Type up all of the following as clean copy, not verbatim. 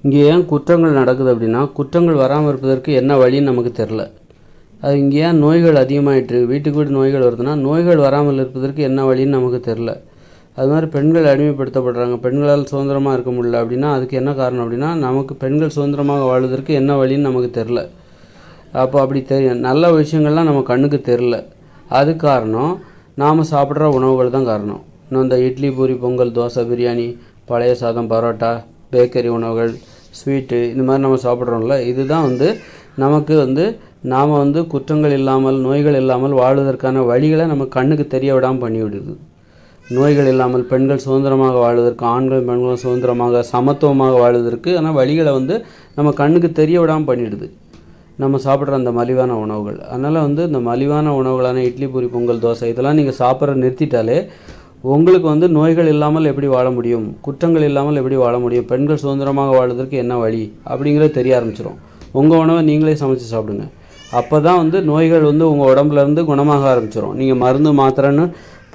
இங்கே ஏன் குற்றங்கள் நடக்குது அப்படின்னா, குற்றங்கள் வராமல் இருப்பதற்கு என்ன வழின்னு நமக்கு தெரில. அது இங்கே ஏன் நோய்கள் அதிகமாகிட்டு வீட்டுக்கு வீடு நோய்கள் வருதுன்னா, நோய்கள் வராமல் இருப்பதற்கு என்ன வழின்னு நமக்கு தெரில. அது மாதிரி பெண்கள் அடிமைப்படுத்தப்படுறாங்க, பெண்களால் சுதந்திரமாக இருக்க முடியல அப்படின்னா அதுக்கு என்ன காரணம் அப்படின்னா, நமக்கு பெண்கள் சுதந்திரமாக வாழ்வதற்கு என்ன வழின்னு நமக்கு தெரில. அப்போ அப்படி தெரியும் நல்ல விஷயங்கள்லாம் நம்ம கண்ணுக்கு தெரில. அது காரணம் நாம் சாப்பிட்ற உணவுகள் தான் காரணம். இன்னும் இந்த இட்லி, பூரி, பொங்கல், தோசை, பிரியாணி, பழைய சாதம், பரோட்டா, பேக்கரி உணவுகள், ஸ்வீட்டு, இந்த மாதிரி நம்ம சாப்பிட்றோம்ல, இதுதான் நமக்கு நாம் குற்றங்கள் இல்லாமல் நோய்கள் இல்லாமல் வாழ்வதற்கான வழிகளை நம்ம கண்ணுக்கு தெரிய விடாமல் பண்ணிவிடுது. நோய்கள் இல்லாமல் பெண்கள் சுதந்திரமாக வாழ்வதற்கு, ஆண்களும் பெண்களும் சுதந்திரமாக சமத்துவமாக வாழ்வதற்கு ஆனால் வழிகளை நம்ம கண்ணுக்கு தெரிய விடாமல் பண்ணிவிடுது நம்ம சாப்பிட்ற அந்த மலிவான உணவுகள். அதனால் இந்த மலிவான உணவுகளான இட்லி, பூரி, பொங்கல், தோசை இதெல்லாம் நீங்கள் சாப்பிட்ற நிறுத்திட்டாலே உங்களுக்கு நோய்கள் இல்லாமல் எப்படி வாழ முடியும், குற்றங்கள் இல்லாமல் எப்படி வாழ முடியும், பெண்கள் சுதந்திரமாக வாழ்வதற்கு என்ன வழி அப்படிங்கிறது தெரிய ஆரம்பிச்சிடும். உங்கள் உணவை நீங்களே சமைச்சு சாப்பிடுங்க. அப்போ தான் நோய்கள் உங்கள் உடம்புலேருந்து குணமாக ஆரம்பிச்சிடும். நீங்கள் மருந்து மாத்திரைன்னு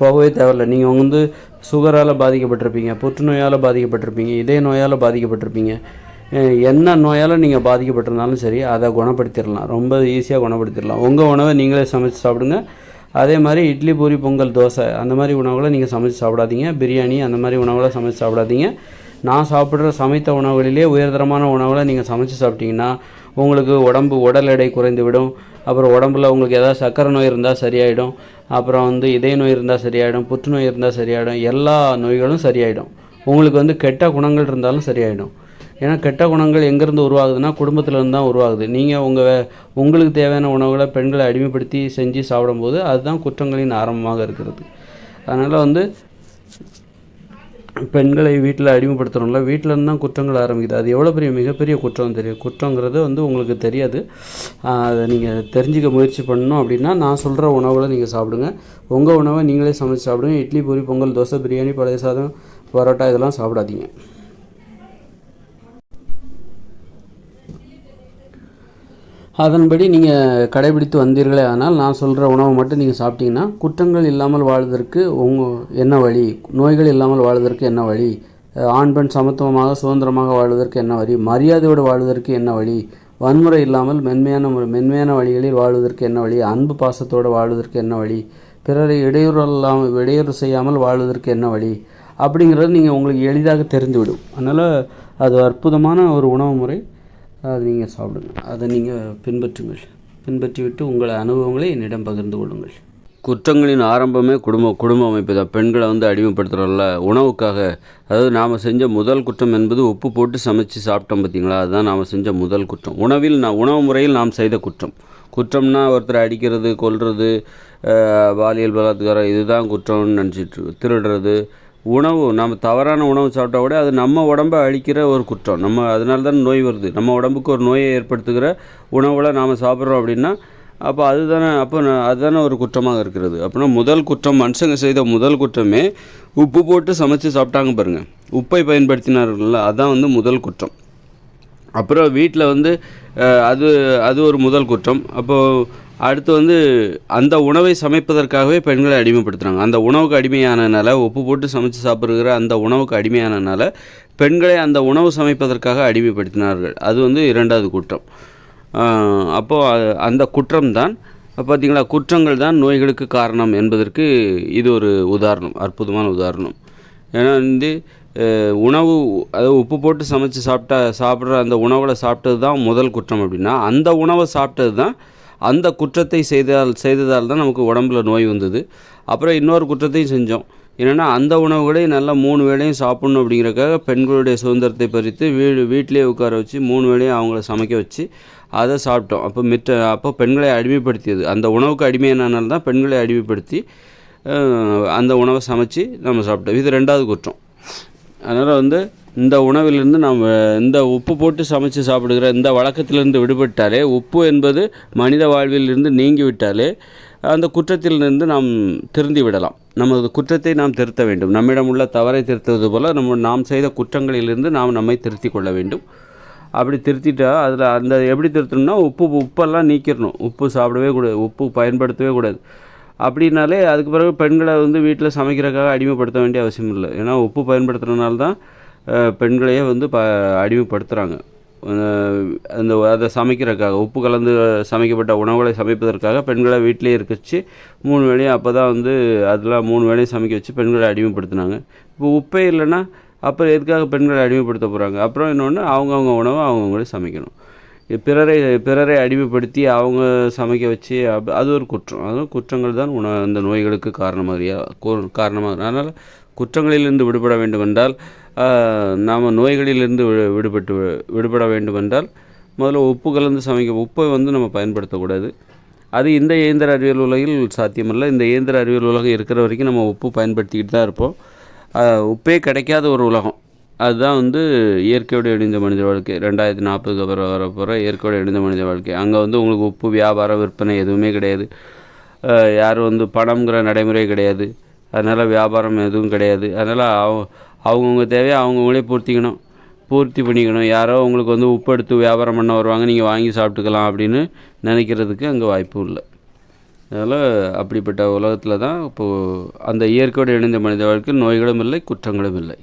போகவே தேவையில்லை. நீங்கள் சுகரால் பாதிக்கப்பட்டிருப்பீங்க, புற்றுநோயால் பாதிக்கப்பட்டிருப்பீங்க, இதய நோயால் பாதிக்கப்பட்டிருப்பீங்க, என்ன நோயால் நீங்கள் பாதிக்கப்பட்டிருந்தாலும் சரி அதை குணப்படுத்திடலாம். ரொம்ப ஈஸியாக குணப்படுத்திடலாம். உங்கள் உணவை நீங்களே சமைச்சு சாப்பிடுங்க. அதே மாதிரி இட்லி, பூரி, பொங்கல், தோசை அந்த மாதிரி உணவுகளை நீங்கள் சமைச்சு சாப்பிடாதீங்க. பிரியாணி அந்த மாதிரி உணவுகளை சமைச்சு சாப்பிடாதீங்க. நான் சாப்பிட்ற சமைத்த உணவுகளிலே உயர்தரமான உணவுகளை நீங்கள் சமைச்சு சாப்பிட்டீங்கன்னா உங்களுக்கு உடல் எடை குறைந்து விடும். அப்புறம் உடம்புல உங்களுக்கு ஏதாவது சர்க்கரை நோய் இருந்தால் சரியாயிடும். அப்புறம் இதய நோய் இருந்தால் சரியாயிடும், புற்றுநோய் இருந்தால் சரியாயிடும், எல்லா நோய்களும் சரியாயிடும். உங்களுக்கு கெட்ட குணங்கள் இருந்தாலும் சரியாயிடும். ஏன்னா கெட்ட குணங்கள் எங்கேருந்து உருவாகுதுன்னா குடும்பத்திலேருந்து தான் உருவாகுது. நீங்கள் உங்களுக்கு தேவையான உணவுகளை பெண்களை அடிமைப்படுத்தி செஞ்சு சாப்பிடும்போது அதுதான் குற்றங்களின் ஆரம்பமாக இருக்கிறது. அதனால் பெண்களை வீட்டில் அடிமைப்படுத்துகிறோம்ல, வீட்டிலேருந்து தான் குற்றங்கள் ஆரம்பிக்குது. அது எவ்வளோ மிகப்பெரிய குற்றம் தெரியும். குற்றங்கிறது உங்களுக்கு தெரியாது. அதை நீங்கள் தெரிஞ்சுக்க முயற்சி பண்ணணும் அப்படின்னா நான் சொல்கிற உணவுகளை நீங்கள் சாப்பிடுங்க. உங்கள் உணவை நீங்களே சமைச்சு சாப்பிடுங்க. இட்லி, பூரி, பொங்கல், தோசை, பிரியாணி, பழைய சாதம், பரோட்டா இதெல்லாம் சாப்பிடாதீங்க. அதன்படி நீங்கள் கடைபிடித்து வந்தீர்களே ஆனால் நான் சொல்கிற உணவை மட்டும் நீங்கள் சாப்பிட்டீங்கன்னா குற்றங்கள் இல்லாமல் வாழ்வதற்கு என்ன வழி, நோய்கள் இல்லாமல் வாழ்வதற்கு என்ன வழி, ஆண் பெண் சமத்துவமாக சுதந்திரமாக வாழ்வதற்கு என்ன வழி, மரியாதையோடு வாழ்வதற்கு என்ன வழி, வன்முறை இல்லாமல் மென்மையான வழிகளில் வாழ்வதற்கு என்ன வழி, அன்பு பாசத்தோடு வாழ்வதற்கு என்ன வழி, பிறரை இடையூறு செய்யாமல் வாழ்வதற்கு என்ன வழி அப்படிங்கிறது நீங்கள் உங்களுக்கு எளிதாக தெரிந்துவிடும். அதனால் அது அற்புதமான ஒரு உணவு முறை. அதை நீங்கள் சாப்பிடுங்க. அதை நீங்கள் பின்பற்றிவிட்டு உங்கள் அனுபவங்களை என்னிடம் பகிர்ந்து கொள்ளுங்கள். குற்றங்களின் ஆரம்பமே குடும்ப அமைப்பு தான். பெண்களை அடிமைப்படுத்துகிறோம்ல உணவுக்காக. அதாவது நாம் செஞ்ச முதல் குற்றம் என்பது உப்பு போட்டு சமைச்சு சாப்பிட்டோம் பார்த்தீங்களா, அதுதான் நாம் செஞ்ச முதல் குற்றம். உணவு முறையில் நாம் செய்த குற்றம்னா ஒருத்தரை அடிக்கிறது, கொல்வது, பாலியல் பலாத்காரம் இதுதான் குற்றம்னு நினச்சிட்டு திருடுறது. நம்ம தவறான உணவு சாப்பிட்டா கூட அது நம்ம உடம்பை அழிக்கிற ஒரு குற்றம். அதனால தான் நோய் வருது. நம்ம உடம்புக்கு ஒரு நோயை ஏற்படுத்துகிற உணவுகளை நாம் சாப்பிட்றோம் அப்படின்னா அப்போ அதுதானே ஒரு குற்றமாக இருக்கிறது. அப்படின்னா முதல் குற்றம், மனுஷங்க செய்த முதல் குற்றமே உப்பு போட்டு சமைச்சு சாப்பிட்டாங்க பாருங்கள், உப்பை பயன்படுத்தினார்கள்ல, அதுதான் முதல் குற்றம். அப்புறம் வீட்டில் அது ஒரு முதல் குற்றம். அப்போது அடுத்து அந்த உணவை சமைப்பதற்காகவே பெண்களை அடிமைப்படுத்துகிறாங்க. அந்த உணவுக்கு அடிமையானதுனால, உப்பு போட்டு சமைச்சு சாப்பிடுகிற அந்த உணவுக்கு அடிமையானதுனால பெண்களை அந்த உணவு சமைப்பதற்காக அடிமைப்படுத்தினார்கள். அது இரண்டாவது குற்றம். அப்போது அந்த குற்றம்தான் பார்த்திங்களா, குற்றங்கள் தான் நோய்களுக்கு காரணம் என்பதற்கு இது ஒரு உதாரணம், அற்புதமான உதாரணம். ஏன்னா உணவு அதாவது உப்பு போட்டு சமைச்சு சாப்பிட்ற அந்த உணவில் சாப்பிட்டது தான் முதல் குற்றம் அப்படின்னா, அந்த உணவை சாப்பிட்டது தான் அந்த குற்றத்தை செய்ததால் தான் நமக்கு உடம்புல நோய் வந்தது. அப்புறம் இன்னொரு குற்றத்தையும் செஞ்சோம். என்னென்னா அந்த உணவுகளை நல்லா 3 வேளையும் சாப்பிட்ணும் அப்படிங்கிறக்காக பெண்களுடைய சுதந்திரத்தை பறித்து வீட்டிலே உட்கார வச்சு 3 வேளையும் அவங்கள சமைக்க வச்சு அதை சாப்பிட்டோம். அப்போ பெண்களை அடிமைப்படுத்தியது, அந்த உணவுக்கு அடிமையானால தான் பெண்களை அடிமைப்படுத்தி அந்த உணவை சமைச்சு நம்ம சாப்பிட்டோம். இது ரெண்டாவது குற்றம். அதனால் இந்த உணவிலிருந்து நாம் இந்த உப்பு போட்டு சமைச்சு சாப்பிடுகிற இந்த வழக்கத்திலிருந்து விடுபட்டாலே, உப்பு என்பது மனித வாழ்விலிருந்து நீங்கிவிட்டாலே அந்த குற்றத்திலிருந்து நாம் திருந்தி விடலாம். நமது குற்றத்தை நாம் திருத்த வேண்டும். நம்மிடம் உள்ள தவறை திருத்துவது போல் நாம் செய்த குற்றங்களிலிருந்து நாம் நம்மை திருத்தி கொள்ள வேண்டும். அப்படி திருத்திட்டா அதில் எப்படி திருத்தணும்னா உப்பெல்லாம் நீக்கிடணும். உப்பு சாப்பிடவே கூடாது, உப்பு பயன்படுத்தவே கூடாது. அப்படின்னாலே அதுக்கு பிறகு பெண்களை வீட்டில் சமைக்கிறதுக்காக அடிமைப்படுத்த வேண்டிய அவசியம் இல்லை. ஏன்னா உப்பு பயன்படுத்துகிறதுனால தான் பெண்களையே வந்து அடிமைப்படுத்துகிறாங்க. அதை சமைக்கிறதுக்காக, உப்பு கலந்து சமைக்கப்பட்ட உணவுகளை சமைப்பதற்காக பெண்களை வீட்டிலேயே இருக்க வச்சு 3 வேளையும் அப்போ தான் வந்து அதெல்லாம் 3 வேளையும் சமைக்க வச்சு பெண்களை அடிமைப்படுத்தினாங்க. இப்போ உப்பே இல்லைன்னா அப்புறம் எதுக்காக பெண்களை அடிமைப்படுத்த போகிறாங்க? அப்புறம் இன்னொன்று, அவங்கவுங்க உணவை அவங்கவுங்களே சமைக்கணும். பிறரை அடிமைப்படுத்தி அவங்க சமைக்க வச்சு அது ஒரு குற்றம். அதுவும் குற்றங்கள் தான் அந்த நோய்களுக்கு காரணமாக. அதனால் குற்றங்களிலிருந்து விடுபட வேண்டுமென்றால், நாம் நோய்களிலிருந்து விடுபட வேண்டுமென்றால் முதல்ல உப்பு கலந்து உப்பை வந்து நம்ம பயன்படுத்தக்கூடாது. அது இந்த இயந்திர அறிவியல் உலகில் சாத்தியமல்ல. இந்த இயந்திர அறிவியல் உலகம் இருக்கிற வரைக்கும் நம்ம உப்பு பயன்படுத்திக்கிட்டு தான் இருப்போம். உப்பே கிடைக்காத ஒரு உலகம். அதுதான் வந்து இயற்கையோடு இணைந்த மனித வாழ்க்கை. 2040 அப்புறம் வரப்போகிற இயற்கையோடு இணைந்த மனித வாழ்க்கை. அங்கே வந்து உங்களுக்கு உப்பு வியாபாரம், விற்பனை எதுவுமே கிடையாது. யாரும் வந்து பணம்ங்கிற நடைமுறை கிடையாது. அதனால் வியாபாரம் எதுவும் கிடையாது. அதனால் அவங்கவுங்க தேவையை அவங்கவுங்களே பூர்த்தி பண்ணிக்கணும். யாரோ உங்களுக்கு வந்து உப்பு எடுத்து வியாபாரம் பண்ண வருவாங்க, நீங்கள் வாங்கி சாப்பிட்டுக்கலாம் அப்படின்னு நினைக்கிறதுக்கு அங்கே வாய்ப்பும் இல்லை. அதனால் அப்படிப்பட்ட உலகத்தில் தான் இப்போது அந்த இயற்கையோடு இணைந்த மனித வாழ்க்கையில் நோய்களும் இல்லை, குற்றங்களும் இல்லை.